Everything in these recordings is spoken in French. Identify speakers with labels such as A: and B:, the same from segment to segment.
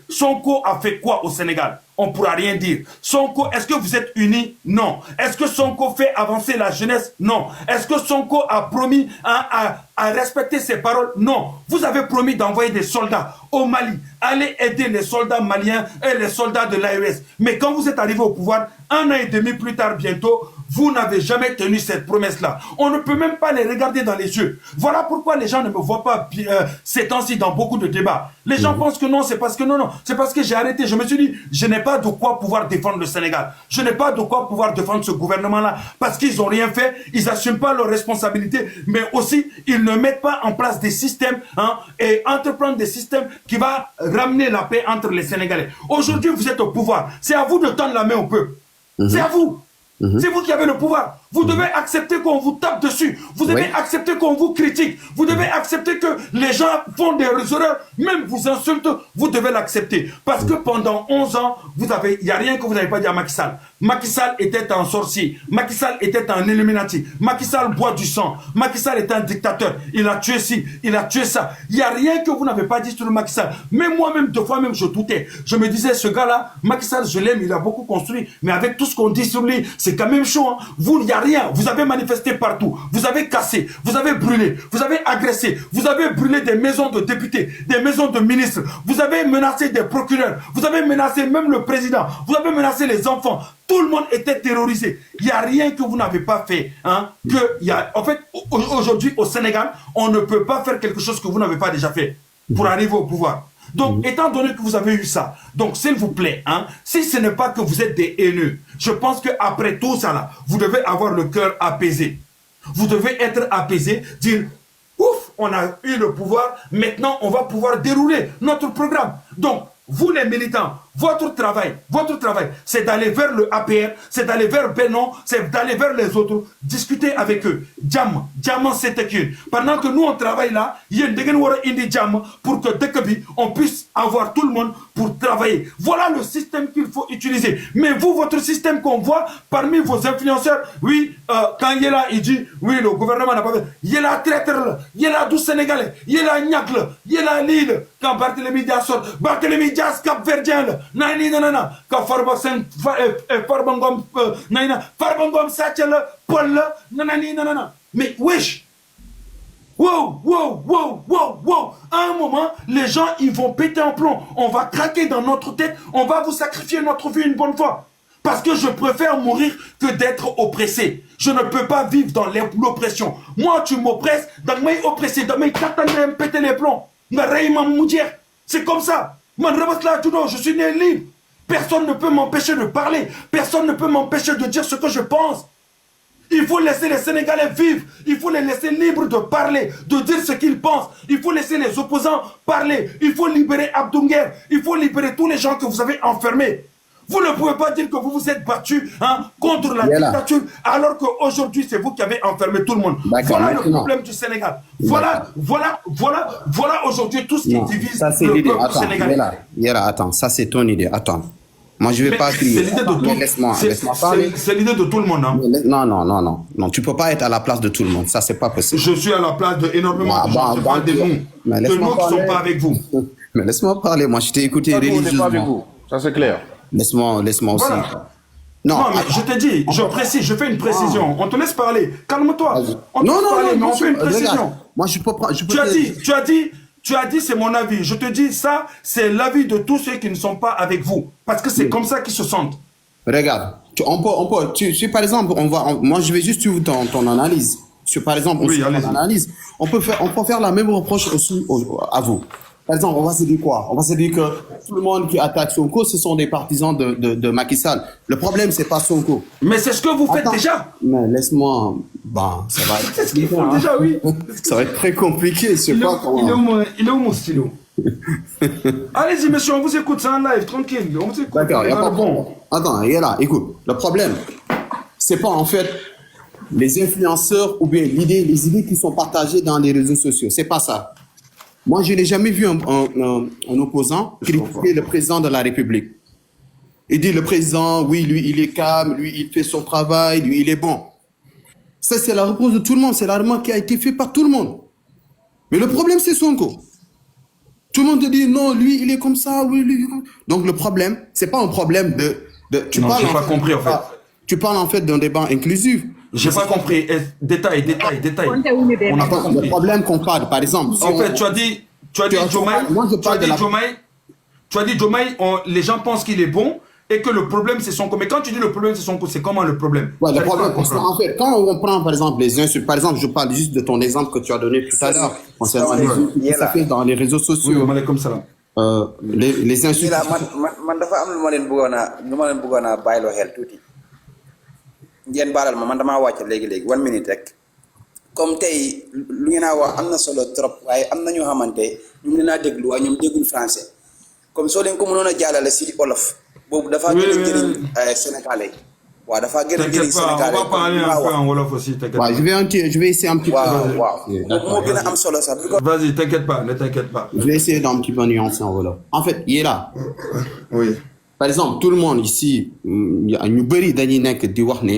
A: Sonko a fait quoi au Sénégal? On ne pourra rien dire. Sonko, est-ce que vous êtes unis? Non. Est-ce que Sonko fait avancer la jeunesse? Non. Est-ce que Sonko a promis à respecter ses paroles? Non. Vous avez promis d'envoyer des soldats au Mali. Allez aider les soldats maliens et les soldats de l'AES. Mais quand vous êtes arrivé au pouvoir, 1 an et demi plus tard bientôt, vous n'avez jamais tenu cette promesse-là. On ne peut même pas les regarder dans les yeux. Voilà pourquoi les gens ne me voient pas ces temps-ci dans beaucoup de débats. Les gens pensent que non, c'est parce que non, c'est parce que j'ai arrêté. Je me suis dit, je n'ai pas de quoi pouvoir défendre le Sénégal. Je n'ai pas de quoi pouvoir défendre ce gouvernement-là parce qu'ils n'ont rien fait, ils n'assument pas leurs responsabilités, mais aussi, ils ne mettent pas en place des systèmes et entreprendre des systèmes qui vont ramener la paix entre les Sénégalais. Aujourd'hui, vous êtes au pouvoir. C'est à vous de tendre la main au peuple. C'est à vous. C'est vous qui avez le pouvoir. Vous devez accepter qu'on vous tape dessus. Vous devez accepter qu'on vous critique. Vous devez accepter que les gens font des erreurs, même vous insultent. Vous devez l'accepter. Parce que pendant 11 ans, il n'y a rien que vous n'avez pas dit à Macky Sall. Macky Sall était un sorcier. Macky Sall était un Illuminati. Macky Sall boit du sang. Macky Sall est un dictateur. Il a tué ci, il a tué ça. Il n'y a rien que vous n'avez pas dit sur le Macky Sall. Même moi-même, deux fois même, je doutais. Je me disais, ce gars-là, Macky Sall, je l'aime, il a beaucoup construit. Mais avec tout ce qu'on dit sur lui, c'est quand même chaud. Hein. Vous, il n'y a rien. Vous avez manifesté partout. Vous avez cassé. Vous avez brûlé. Vous avez agressé. Vous avez brûlé des maisons de députés, des maisons de ministres. Vous avez menacé des procureurs. Vous avez menacé même le président. Vous avez menacé les enfants. Tout le monde était terrorisé. Il n'y a rien que vous n'avez pas fait. Hein, en fait, aujourd'hui, au Sénégal, on ne peut pas faire quelque chose que vous n'avez pas déjà fait pour arriver au pouvoir. Donc, étant donné que vous avez eu ça, donc s'il vous plaît, si ce n'est pas que vous êtes des haineux, je pense qu'après tout ça, là, vous devez avoir le cœur apaisé. Vous devez être apaisé, dire, ouf, on a eu le pouvoir, maintenant on va pouvoir dérouler notre programme. Donc, vous les militants, votre travail, c'est d'aller vers le APR, c'est d'aller vers Benon, c'est d'aller vers les autres, discuter avec eux. Jam, c'est que pendant que nous on travaille là, il y a une jam pour que dès que on puisse avoir tout le monde pour travailler. Voilà le système qu'il faut utiliser. Mais vous, votre système qu'on voit parmi vos influenceurs, oui, quand il est là, il dit, oui, le gouvernement n'a pas fait. Il est là, traître, il est là, 12 Sénégalais, il est là, Niakle, il est là, Lille, quand Barthélémy Dias sort, Barthélémy Dias, Cap-Verdien, nani nanana ka farba sen farbangom naina farbangom satchel Paul nanani nanana mais wesh wow à un moment les gens ils vont péter en plomb, on va craquer dans notre tête, on va vous sacrifier notre vie une bonne fois parce que je préfère mourir que d'être oppressé. Je ne peux pas vivre dans l'oppression. Moi tu m'oppresses, dans mes oppressés, dans mes me péter les plombs, c'est comme ça. Je suis né libre. Personne ne peut m'empêcher de parler. Personne ne peut m'empêcher de dire ce que je pense. Il faut laisser les Sénégalais vivre. Il faut les laisser libres de parler, de dire ce qu'ils pensent. Il faut laisser les opposants parler. Il faut libérer Abdounger. Il faut libérer tous les gens que vous avez enfermés. Vous ne pouvez pas dire que vous vous êtes battu contre la dictature alors qu'aujourd'hui c'est vous qui avez enfermé tout le monde. Voilà le problème du Sénégal. Voilà aujourd'hui tout ce qui divise le peuple sénégalais.
B: Attends, ça c'est ton idée. Attends. Moi je vais pas crier. Laisse-moi parler.
A: C'est l'idée de tout le monde.
B: Non, tu peux pas être à la place de tout le monde. Ça c'est pas possible.
A: Je suis à la place de énormément de gens. Je parle de nous. De nous qui ne sont pas avec vous.
B: Mais laisse-moi parler. Moi je t'ai écouté religieusement.
C: Ça c'est clair.
B: Laisse-moi aussi.
A: Voilà. Non, mais je te dis, je précise, je fais une précision. On te laisse parler. Calme-toi. On fait une précision.
B: Regarde, moi, je peux
A: Tu as dit, c'est mon avis. Je te dis, ça, c'est l'avis de tous ceux qui ne sont pas avec vous. Parce que c'est comme ça qu'ils se sentent.
B: Regarde, par exemple, moi, je vais juste suivre ton analyse. Par exemple, on peut faire la même reproche aussi à vous. Par exemple, on va se dire quoi? On va se dire que tout le monde qui attaque Sonko, ce sont des partisans de Macky Sall. Le problème, c'est pas Sonko.
A: Mais c'est ce que vous faites déjà.
B: Mais laisse-moi... ça va être...
A: C'est ce qu'ils font déjà, oui.
B: Ça va être très compliqué, je sais pas comment...
A: Il est où mon stylo? Allez-y, monsieur, on vous écoute, c'est un live, tranquille. On vous écoute.
B: D'accord, il n'y a pas de bon. Attends, il est là, écoute. Le problème, c'est pas en fait les influenceurs ou bien les idées qui sont partagées dans les réseaux sociaux. C'est pas ça. Moi, je n'ai jamais vu un opposant critiquer le président de la République. Il dit le président, oui, lui, il est calme, lui, il fait son travail, lui, il est bon. Ça, c'est la réponse de tout le monde. C'est l'argument qui a été fait par tout le monde. Mais le problème, c'est Sonko. Tout le monde te dit non, lui, il est comme ça, oui, lui. Donc le problème, c'est pas un problème tu
A: Non,
B: parles
A: j'ai pas compris en fait.
B: Tu parles en fait d'un débat inclusif.
A: J'ai pas compris. Détail. On n'a pas
B: Le
A: compris.
B: problème qu'on parle, par exemple.
A: En fait, tu as dit Diomaye.
B: Moi, je parle de la...
A: Tu as dit Diomaye, les gens pensent qu'il est bon et que le problème c'est Sonko. Mais quand tu dis le problème c'est Sonko, c'est comment le problème?
B: Ouais, le problème, en fait, quand on prend par exemple les insultes, par exemple, je parle juste de ton exemple que tu as donné tout à l'heure, concernant les insultes qui se fait dans les réseaux sociaux.
A: Oui, comme ça.
B: Les insultes.
C: man dafa am lu ma leen bëggoon a bàyyiloo xel tuuti ngeen baalal ma man damaa wàcc léegi 1 minute rek comme tey lu ngeen a wax am na solo trop waaye am na ñoo xamante ñu ngi leen a déglu waaye ñoom dégguñ français comme soo leen ko mënoon a jàllale si olof boobu dafa gën a njëriñ sénégalais waaw dafa gën a njëriñ sénégalais.
A: On va parler un peu en wolof aussi, t'inquiète pas.
B: Je vais essayer un petit peu.
C: waaw moo gën a am solo sax.
A: Vas-y, t'inquiète pas, ne t'inquiète pas.
B: Je vais essayer d'un petit peu nuancer en wolof. En fait, il est là.
A: Oui.
B: Par exemple, tout le monde ici, ñu bëri dañuy nekk di wax ne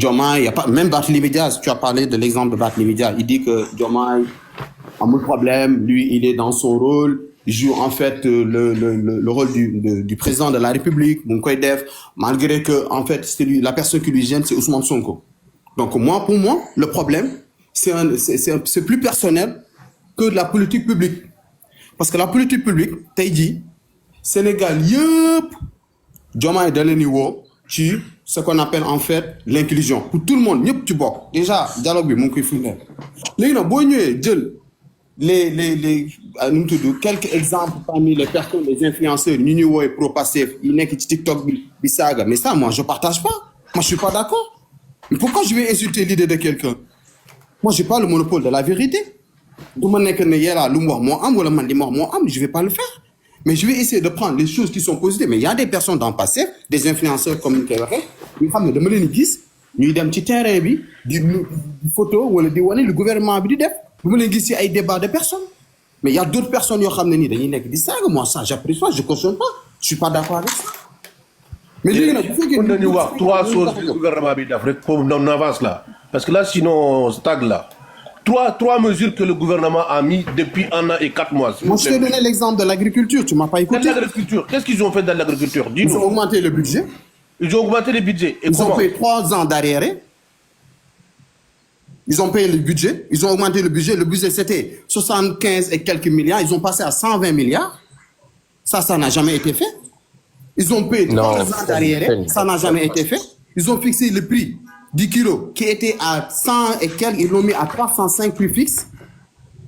B: Diomaye, y a pas, même Barthélémy Diaz, tu as parlé de l'exemple de Barthélémy Diaz, il dit que Diomaye a moins de problème, lui il est dans son rôle, il joue en fait le rôle du président de la République, malgré que en fait la personne qui lui gêne c'est Ousmane Sonko. Donc pour moi, le problème c'est plus personnel que de la politique publique. Parce que la politique publique, t'as dit, Sénégal, Diomaye da leen di woo ci ce qu'on appelle en fait l'inclusion. Pour tout le monde, ñëpp ci bokk. Déjà, dialogue bi mu ngi koy firndeel. Léegi nag boo ñëwee jël quelques exemples parmi les personnes, les influenceurs, ñu ñuy woowee pro-Pastef, yi nekk ci TikTok bi saaga. Mais ça, moi, je partage pas. Moi, je suis pas d'accord. Mais pourquoi je vais insulter l'idée de quelqu'un? Moi, j'ai pas le monopole de la vérité. Du ma nekk ne yéla lu mu wax moo am wala man li ma wax moo am, je vais pas le faire. Mais je vais essayer de prendre les choses qui sont positives. Mais il y a des personnes dans le passé, des influenceurs comme ñu koy waxee, ñu xam ne dama leen gis ñuy dem ci terrain bi di photo wala di wane le gouvernement bi di def dama leen gis ci ay débat de personnes. Mais il y a d'autres personnes yoo xam ne nii dañuy nekk di saaga. Moi ça j'apprécie pas, je cautionne pas, je suis pas d'accord avec ça. Mais léegi nag bu fekkee
D: nañu wax 3 choses que le gouvernement bi def rek pour on avance là parce que là sinon on stagne là. Trois mesures que le gouvernement a mis depuis 1 an et 4 mois.
B: Moi, je t'ai donné l'exemple de l'agriculture, tu m'as pas écouté.
D: L'agriculture, qu'est-ce qu'ils ont fait dans l'agriculture? Dis-nous.
B: Ils ont augmenté le budget.
D: Ils ont augmenté le budget. Et
B: ils ont payé 3 ans d'arriéré. Ils ont payé le budget. Ils ont augmenté le budget. Le budget, c'était 75 et quelques milliards. Ils ont passé à 120 milliards. Ça n'a jamais été fait. Ils ont payé 3 ans d'arriéré. Ça n'a jamais été fait. Ils ont fixé le prix 10 kilos qui était à 100 et quelques, ils l'ont mis à 305 prix fixe.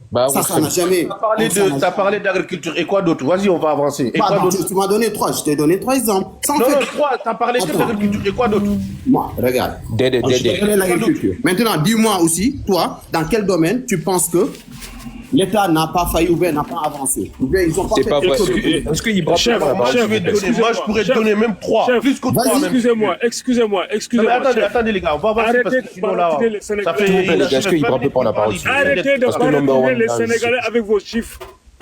D: Bah,
B: ça n'a jamais...
D: Tu as parlé d'agriculture et quoi d'autre? Vas-y, on va avancer. Et quoi d'autre?
B: Tu m'as donné 3, je t'ai donné 3 exemples.
D: Non, 3, tu as parlé de l'agriculture et quoi d'autre?
B: Moi, regarde. Je t'ai donné l'agriculture. Maintenant, dis-moi aussi, toi, dans quel domaine tu penses que l'État n'a pas failli ou bien n'a pas avancé? Ou bien ils ont pas fait quelque chose.
D: Est-ce qu'il moi, je pourrais donner même 3. Plus que 3.
E: Excusez-moi.
D: Attendez, les gars, on va avancer parce que sinon là, ça fait...
E: Est-ce qu'il ne peut pas la parole? Arrêtez de parler les Sénégalais avec vos chiffres.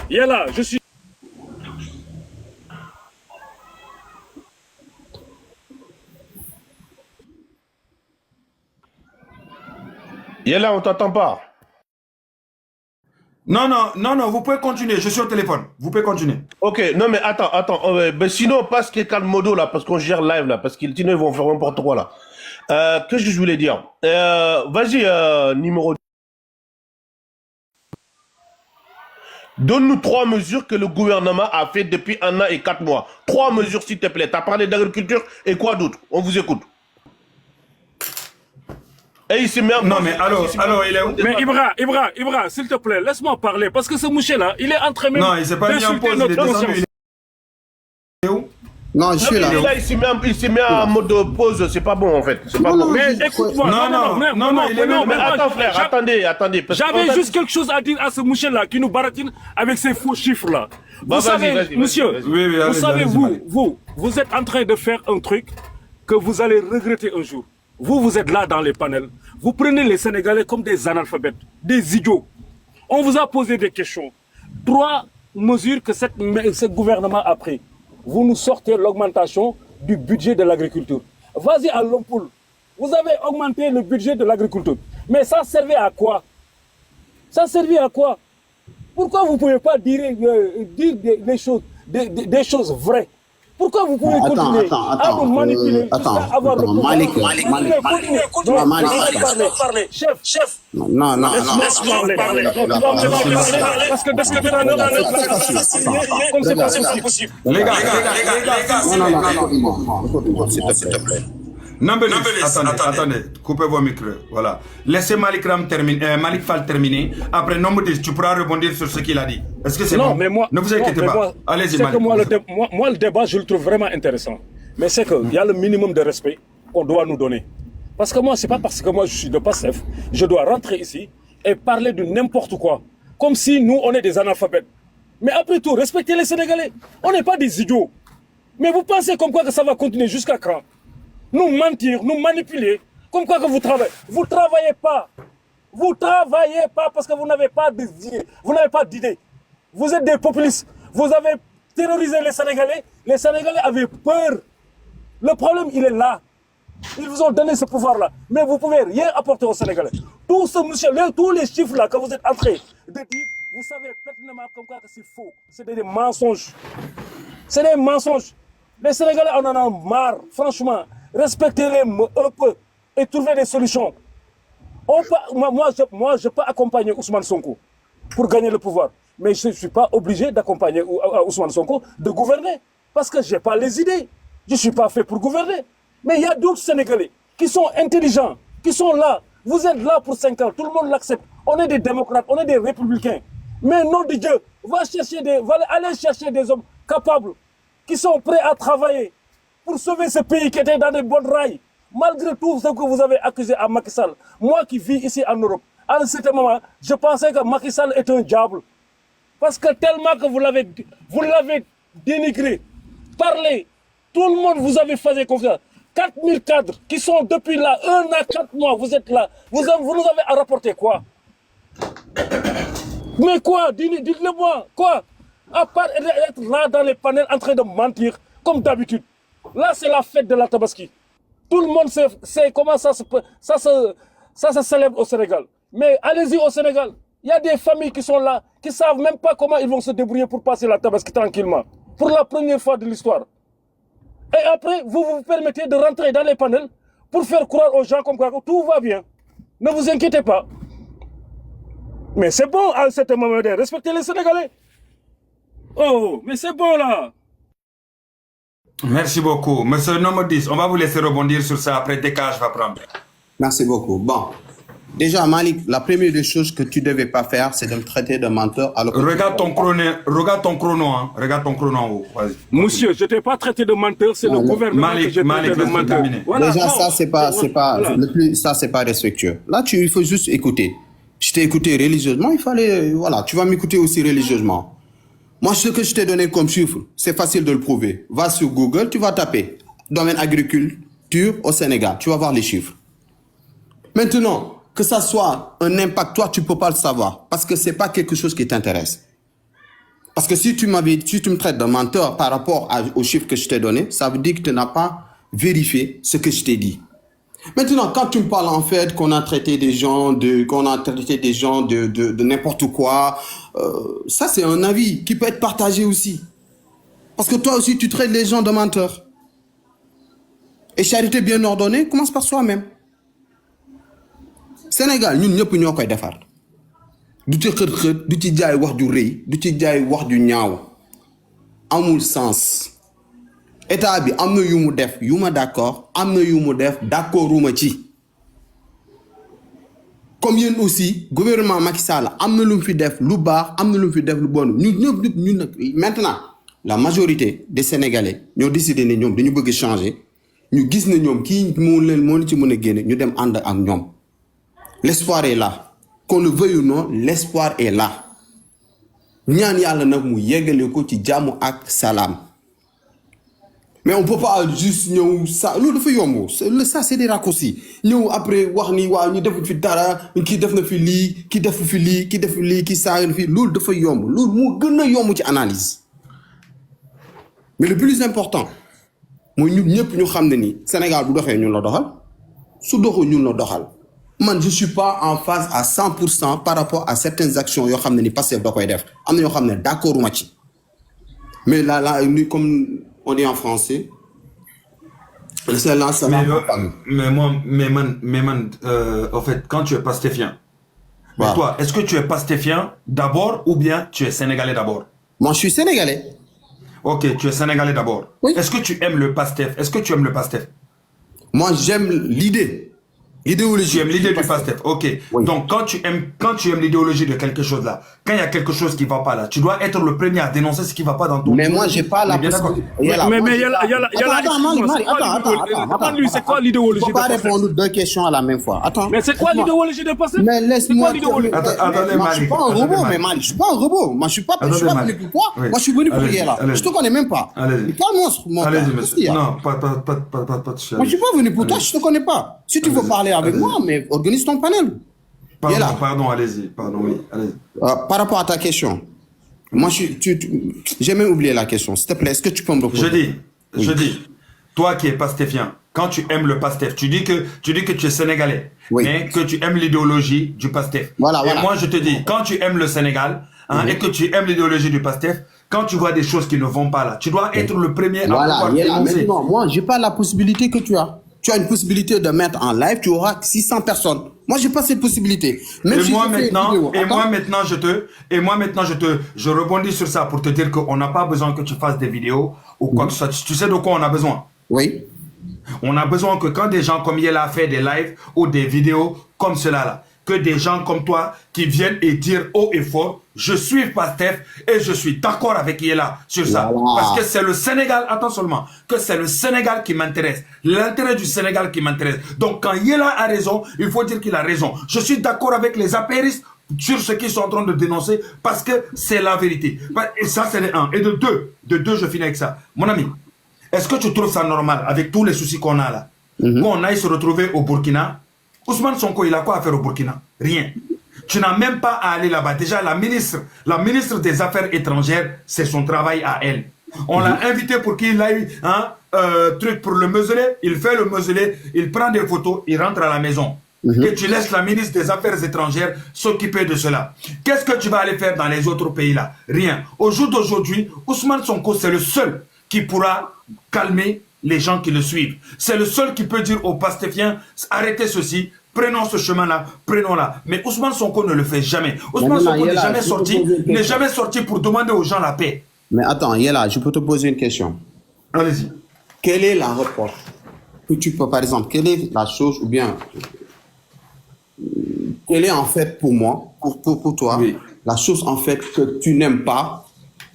E: Yala, je suis...
D: Yala, on t'entend pas.
A: Non, vous pouvez continuer, je suis au téléphone. Vous pouvez continuer.
D: Ok, non mais attends. Ben sinon, passe quelqu'un de modo là, parce qu'on gère live là, parce qu'ils vont faire n'importe quoi là. Qu'est-ce que je voulais dire? Vas-y, numéro... Donne-nous 3 mesures que le gouvernement a fait depuis 1 an et 4 mois. 3 mesures s'il te plaît. Tu as parlé d'agriculture et quoi d'autre? On vous écoute. Et il se met
A: Non mais alors il est où?
E: Mais Ibra, s'il te plaît, laisse-moi parler. Parce que ce moucher-là, il est en train même...
A: Non, il s'est pas mis en pause, il est descendu. Il est où?
B: Non, je suis là.
D: Il se met en mode pause, c'est pas bon en fait. C'est pas bon.
E: Mais écoute-moi,
D: mais attends frère, attendez.
E: J'avais juste quelque chose à dire à ce moucher-là qui nous baratine avec ses faux chiffres-là. Vous savez, monsieur, vous savez, vous êtes en train de faire un truc que vous allez regretter un jour. Vous êtes là dans les panels. Vous prenez les Sénégalais comme des analphabètes, des idiots. On vous a posé des questions. 3 mesures que ce gouvernement a pris. Vous nous sortez l'augmentation du budget de l'agriculture. Vas-y à Lompoul. Vous avez augmenté le budget de l'agriculture. Mais ça servait à quoi? Ça servait à quoi? Pourquoi vous ne pouvez pas dire des choses vraies? Pourquoi vous pouvez continuer à nous manipuler jusqu'à avoir le pouvoir?
B: Malik,
E: Chef.
B: Non.
E: Parce que comme c'est pas possible.
A: Les gars, s'il te plaît. Attendez, coupez vos micros. Voilà. Laissez Malik Fall terminer. Après, Nombodis, tu pourras rebondir sur ce qu'il a dit. Est-ce que c'est bon?
E: Mais moi,
A: ne vous inquiétez pas. Allez-y, Malik.
E: Moi, le débat, je le trouve vraiment intéressant. Mais c'est qu'il y a le minimum de respect qu'on doit nous donner. Parce que moi, c'est pas parce que moi, je suis de PASTEF, je dois rentrer ici et parler de n'importe quoi. Comme si nous, on est des analphabètes. Mais après tout, respectez les Sénégalais. On n'est pas des idiots. Mais vous pensez comme quoi que ça va continuer jusqu'à quand? Nous mentir, nous manipuler, comme quoi que vous travaillez. Vous ne travaillez pas. Vous ne travaillez pas parce que vous n'avez pas d'idées. Vous êtes des populistes. Vous avez terrorisé les Sénégalais. Les Sénégalais avaient peur. Le problème, il est là. Ils vous ont donné ce pouvoir-là. Mais vous ne pouvez rien apporter aux Sénégalais. Tous les chiffres-là que vous êtes en train de dire, vous savez pertinemment comme quoi que c'est faux. C'est des mensonges. C'est des mensonges. Les Sénégalais, on en a marre, franchement. Respectez-les un peu et trouvez des solutions. Moi, je peux accompagner Ousmane Sonko pour gagner le pouvoir. Mais je ne suis pas obligé d'accompagner Ousmane Sonko de gouverner. Parce que je n'ai pas les idées. Je ne suis pas fait pour gouverner. Mais il y a d'autres Sénégalais qui sont intelligents, qui sont là. Vous êtes là pour 5 ans, tout le monde l'accepte. On est des démocrates, on est des républicains. Mais nom de Dieu, allez chercher des hommes capables, qui sont prêts à travailler pour sauver ce pays qui était dans des bonnes rails. Malgré tout ce que vous avez accusé à Macky Sall, moi qui vis ici en Europe, à un certain moment, je pensais que Macky Sall est un diable. Parce que tellement que vous l'avez dénigré, parlé, tout le monde vous avez fait confiance. 4000 cadres qui sont depuis là, 1 à 4 mois, vous êtes là. Vous nous avez à rapporter quoi? Mais quoi? Dites-le-moi, quoi? À part être là dans les panels en train de mentir, comme d'habitude. Là, c'est la fête de la Tabaski. Tout le monde sait comment ça se célèbre au Sénégal. Mais allez-y au Sénégal. Il y a des familles qui sont là, qui ne savent même pas comment ils vont se débrouiller pour passer la Tabaski tranquillement. Pour la première fois de l'histoire. Et après, vous vous permettez de rentrer dans les panels pour faire croire aux gens comme quoi tout va bien. Ne vous inquiétez pas. Mais c'est bon à cet moment de respecter les Sénégalais. Oh, mais c'est bon là.
A: Merci beaucoup. Monsieur Nomodis, on va vous laisser rebondir sur ça après décalage va prendre.
B: Merci beaucoup. Bon. Déjà, Malik, la première des choses que tu ne devais pas faire, c'est de me traiter de menteur.
A: Regarde ton chrono, hein. Regarde ton chrono en haut.
E: Monsieur, je ne t'ai pas traité de menteur, c'est le gouvernement que j'ai traité de menteur.
B: Voilà, déjà, ça, c'est pas respectueux. Là, il faut juste écouter. Je t'ai écouté religieusement, tu vas m'écouter aussi religieusement. Moi, ce que je t'ai donné comme chiffre, c'est facile de le prouver. Va sur Google, tu vas taper domaine agriculture au Sénégal. Tu vas voir les chiffres. Maintenant, que ça soit un impact, toi, tu ne peux pas le savoir. Parce que ce n'est pas quelque chose qui t'intéresse. Parce que si tu me traites de menteur par rapport aux chiffres que je t'ai donnés, ça veut dire que tu n'as pas vérifié ce que je t'ai dit. Maintenant, quand tu me parles en fait qu'on a traité des gens de n'importe quoi, ça c'est un avis qui peut être partagé aussi. Parce que toi aussi, tu traites les gens de menteurs. Et charité bien ordonnée commence par soi-même. Sénégal, ñun ñëpp ñoo koy defar du ci xët-xët du ci jaay wax ju rëy du ci jaay wax ju ñaaw amul sens état bi am na yu mu def yu ma d'accord am na yu mu def d'accorduma ci comme yéen aussi gouvernement Macky Sall am na lu mu fi def lu baax am na lu mu fi def lu bon ñun nag maintenant la majorité des Sénégalais ñoo décidé ne ñoom dañu bëgg changer ñu gis ne ñoom kii moo ci mën a génne ñu dem ànd ak ñoom. L'espoir est là. Qu'on le veuille ou non, l'espoir est là. ñaan yàlla nag mu yeggale ko ci jàmm ak salaam. Mais on peut pas juste ñëw ça loolu dafa yomb ça c'est des raccourcis ñëw après wax ni waaw ñu defu fi dara kii def na fi lii kii defu fi lii kii defu lii kii saa fi loolu dafa yomb loolu moo gën a yomb ci analyse. Mais le plus important mooy ñun ñëpp ñu xam ne ni Sénégal bu doxee ñun la doxal su doxul ñun la doxal. man, je ne suis pas en phase à 100% par rapport à certaines actions. Yo xamné ni Pastef da koy def. Amna yo xamné d'accord ma ci. Mais là, comme on dit en français, c'est là, ça
A: mais man, en fait, quand tu es pastéfien, mais toi, est-ce que tu es pastéfien d'abord ou bien tu es sénégalais d'abord?
B: Moi, je suis sénégalais.
A: Ok, tu es sénégalais d'abord.
B: Oui.
A: Est-ce que tu aimes le pastef? Est-ce que tu aimes le pastef?
B: Moi, j'aime l'idée. L'idéologie.
A: Tu aimes l'idée du pastef, ok.
B: Oui.
A: Donc quand tu aimes l'idéologie de quelque chose là, quand il y a quelque chose qui ne va pas là, tu dois être le premier à dénoncer ce qui ne va pas dans ton...
B: Mais moi, j'ai pas la possibilité.
E: Mais il y a la... Attends, c'est quoi l'idéologie de
B: Je ne peux pas
E: pastef?
B: répondre deux questions à la même fois. Attends.
E: Mais c'est quoi l'idéologie de pastef?
B: Mais laisse-moi...
A: Attendez,
B: Moi, je suis pas un robot, mais Mali, je suis pas un robot. Moi, je suis pas venu pour toi. Moi, je suis venu pour là. Je te connais même pas.
A: Allez-y, monsieur. Non, pas de
B: Moi, je suis pas venu pour toi, je te connais pas. Si tu veux parler avec moi, mais organise ton panel.
A: Pardon, allez-y. Pardon, oui, allez-y.
B: Par rapport à ta question, moi, j'ai même oublié la question. S'il te plaît, est-ce que tu peux me reposer?
A: Je dis, toi qui es pastéfien, quand tu aimes le pastef, tu dis que tu es sénégalais, mais que tu aimes l'idéologie du pastef.
B: Voilà.
A: Moi, je te dis, quand tu aimes le Sénégal, et que tu aimes l'idéologie du pastef, quand tu vois des choses qui ne vont pas là, tu dois être le premier à pouvoir dénoncer.
B: Moi, j'ai pas la possibilité que tu as. Tu as une possibilité de mettre en live, tu auras 600 personnes. Moi, j'ai pas cette possibilité. Même
A: et moi maintenant, je rebondis sur ça pour te dire qu'on n'a pas besoin que tu fasses des vidéos ou quoi que ce soit. Tu sais de quoi on a besoin?
B: Oui.
A: On a besoin que quand des gens comme Yella a fait des lives ou des vidéos comme cela là, que des gens comme toi qui viennent et dire haut et fort, je suis Pastef et je suis d'accord avec Yella sur ça.
B: Voilà.
A: Parce que c'est le Sénégal, attends seulement, que c'est le Sénégal qui m'intéresse, l'intérêt du Sénégal qui m'intéresse. Donc quand Yella a raison, il faut dire qu'il a raison. Je suis d'accord avec les apéristes sur ce qu'ils sont en train de dénoncer parce que c'est la vérité. Et ça, c'est un. Et de deux, je finis avec ça. Mon ami, est-ce que tu trouves ça normal avec tous les soucis qu'on a là, qu'on aille se retrouver au Burkina? Ousmane Sonko, il a quoi à faire au Burkina? Rien. Tu n'as même pas à aller là-bas. Déjà, la ministre des Affaires étrangères, c'est son travail à elle. On l'a invité pour qu'il aille truc pour le mausolée. Il fait le mausolée, il prend des photos, il rentre à la maison. Et tu laisses la ministre des Affaires étrangères s'occuper de cela. Qu'est-ce que tu vas aller faire dans les autres pays là? Rien. Au jour d'aujourd'hui, Ousmane Sonko, c'est le seul qui pourra calmer les gens qui le suivent. C'est le seul qui peut dire aux pastéfiens, arrêtez ceci, prenons ce chemin-là, prenons-là. Mais Ousmane Sonko ne le fait jamais. Ousmane Sonko n'est jamais sorti pour demander aux gens la paix.
B: Mais attends, Yella, je peux te poser une question.
A: Allez-y.
B: Quelle est la reproche que tu peux, par exemple, quelle est la chose, ou bien, quelle est en fait pour moi, pour toi, la chose en fait que tu n'aimes pas,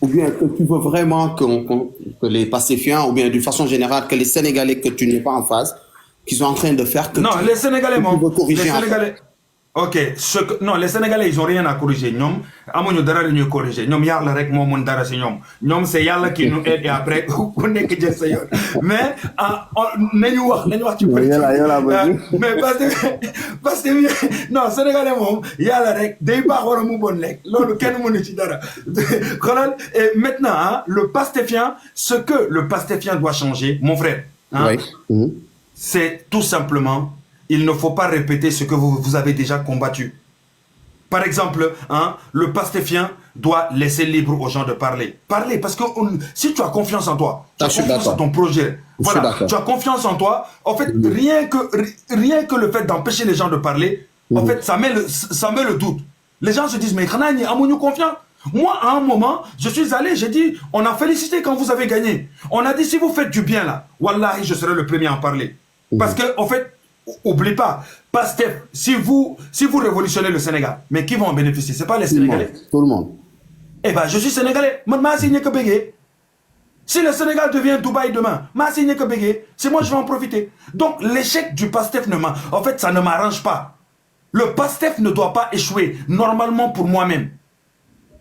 B: ou bien que tu veux vraiment que les pastéfiens, ou bien d'une façon générale, que les Sénégalais que tu n'es pas en phase, qui sont en train de faire que...
A: Non, les Sénégalais,
B: les Sénégalais...
A: Ok, non, les Sénégalais, ils n'ont rien à corriger. Nous, amuñu dara lu ñuy corriger. Ñom yalla rek mo mën dara ci ñom. Ñom c'est yalla qui nous aide et après ku nekk jël sa yoon. Mais nañu wax ci mais parce que non, Sénégalais mom yalla rek day baax wara mu bon lek. Lolu kenn mënu ci dara. Et maintenant, le pastéfien, ce que le pastéfien doit changer, mon frère, c'est tout simplement, il ne faut pas répéter ce que vous avez déjà combattu. Par exemple, le pastéfien doit laisser libre aux gens de parler. Parler, parce que si tu as confiance en toi, tu as confiance en ton projet, voilà, tu as confiance en toi, en fait, rien que le fait d'empêcher les gens de parler, en fait, ça met le doute. Les gens se disent, mais Khanani, amonu confiance. Moi, à un moment, je suis allé, j'ai dit, on a félicité quand vous avez gagné. On a dit, si vous faites du bien là, wallahi, je serai le premier à en parler. Parce que, en fait, oublie pas, Pastef, si vous révolutionnez le Sénégal, mais qui vont en bénéficier? C'est pas les Sénégalais.
B: Tout le monde.
A: Eh ben, je suis Sénégalais. Si le Sénégal devient Dubaï demain, c'est moi je vais en profiter. Donc, l'échec du Pastef, en fait, ça ne m'arrange pas. Le Pastef ne doit pas échouer, normalement pour moi-même.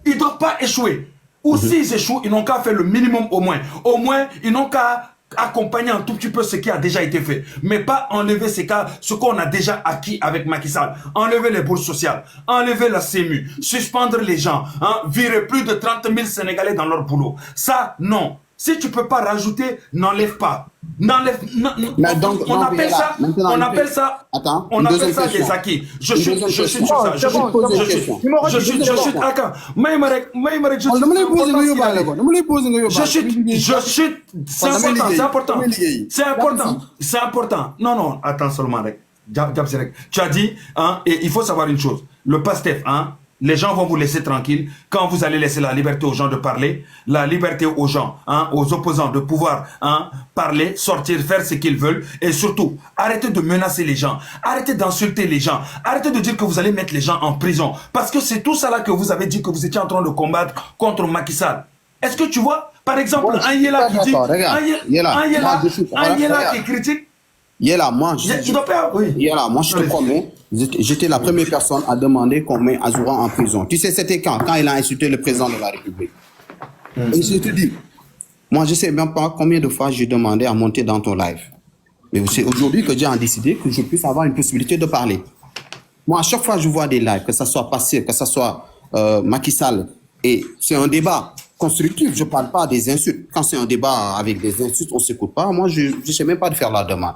A: Ils ne doivent pas échouer. Ou s'ils échouent, ils n'ont qu'à faire le minimum au moins. Au moins, ils n'ont qu'à accompagner un tout petit peu ce qui a déjà été fait. Mais pas enlever ce qu'on a déjà acquis avec Macky Sall. Enlever les bourses sociales, enlever la CMU, suspendre les gens, virer plus de 30 000 Sénégalais dans leur boulot. Ça, non. Si tu ne peux pas rajouter, n'enlève pas. N'enlève.
B: Donc,
A: on appelle ça. On appelle ça.
B: Attends,
A: on appelle ça des acquis. Je suis sur ça. Je suis. Attends. C'est important. C'est important. Non. Attends seulement. Tu as dit, hein, et il faut savoir une chose. Le PASTEF, hein. Les gens vont vous laisser tranquille quand vous allez laisser la liberté aux gens de parler, la liberté aux gens, hein, aux opposants de pouvoir parler, sortir, faire ce qu'ils veulent. Et surtout, arrêtez de menacer les gens, arrêtez d'insulter les gens, arrêtez de dire que vous allez mettre les gens en prison. Parce que c'est tout ça là que vous avez dit que vous étiez en train de combattre contre Macky Sall. Est-ce que tu vois, par exemple, un Yela qui dit, un Yela qui critique.
B: Yela, moi, je te promets, j'étais la première personne à demander qu'on met Azoura en prison. Tu sais, c'était quand il a insulté le président de la République. Et je te dis, moi, je ne sais même pas combien de fois j'ai demandé à monter dans ton live. Mais c'est aujourd'hui que j'ai décidé que je puisse avoir une possibilité de parler. Moi, à chaque fois que je vois des lives, que ce soit Passé, que ce soit Macky Sall, et c'est un débat constructif, je ne parle pas des insultes. Quand c'est un débat avec des insultes, on ne s'écoute pas. Moi, je ne sais même pas de faire la demande.